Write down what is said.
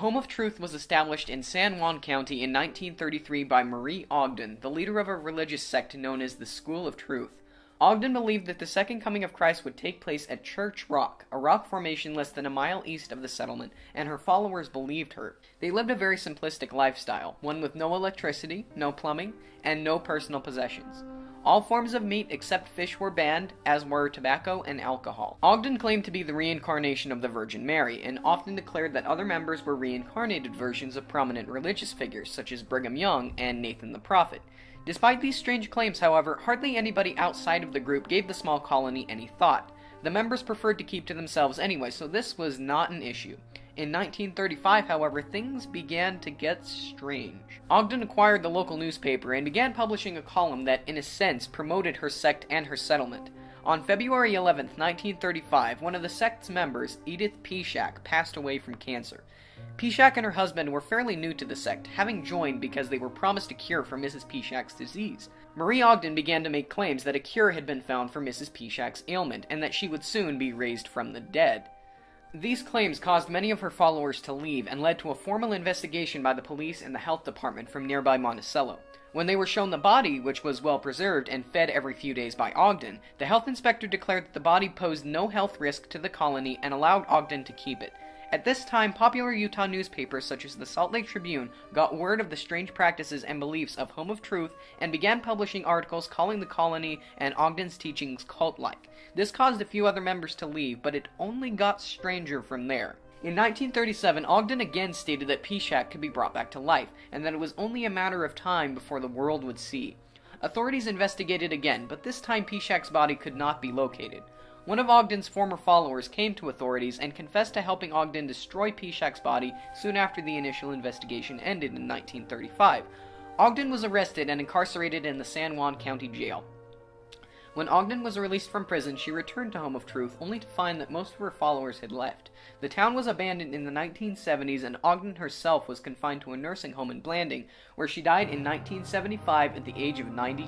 Home of Truth was established in San Juan County in 1933 by Marie Ogden, the leader of a religious sect known as the School of Truth. Ogden believed that the second coming of Christ would take place at Church Rock, a rock formation less than a mile east of the settlement, and her followers believed her. They lived a very simplistic lifestyle, one with no electricity, no plumbing, and no personal possessions. All forms of meat except fish were banned, as were tobacco and alcohol. Ogden claimed to be the reincarnation of the Virgin Mary, and often declared that other members were reincarnated versions of prominent religious figures, such as Brigham Young and Nathan the Prophet. Despite these strange claims, however, hardly anybody outside of the group gave the small colony any thought. The members preferred to keep to themselves anyway, so this was not an issue. In 1935, however, things began to get strange. Ogden acquired the local newspaper and began publishing a column that, in a sense, promoted her sect and her settlement. On February 11, 1935, one of the sect's members, Edith Pishak, passed away from cancer. Pishak and her husband were fairly new to the sect, having joined because they were promised a cure for Mrs. Pishak's disease. Marie Ogden began to make claims that a cure had been found for Mrs. Pishak's ailment, and that she would soon be raised from the dead. These claims caused many of her followers to leave and led to a formal investigation by the police and the health department from nearby Monticello. When they were shown the body, which was well preserved and fed every few days by Ogden, the health inspector declared that the body posed no health risk to the colony and allowed Ogden to keep it. At this time, popular Utah newspapers such as the Salt Lake Tribune got word of the strange practices and beliefs of Home of Truth and began publishing articles calling the colony and Ogden's teachings cult-like. This caused a few other members to leave, but it only got stranger from there. In 1937, Ogden again stated that Pishak could be brought back to life, and that it was only a matter of time before the world would see. Authorities investigated again, but this time Pishak's body could not be located. One of Ogden's former followers came to authorities and confessed to helping Ogden destroy Pishak's body soon after the initial investigation ended in 1935. Ogden was arrested and incarcerated in the San Juan County Jail. When Ogden was released from prison, she returned to Home of Truth, only to find that most of her followers had left. The town was abandoned in the 1970s, and Ogden herself was confined to a nursing home in Blanding, where she died in 1975 at the age of 90.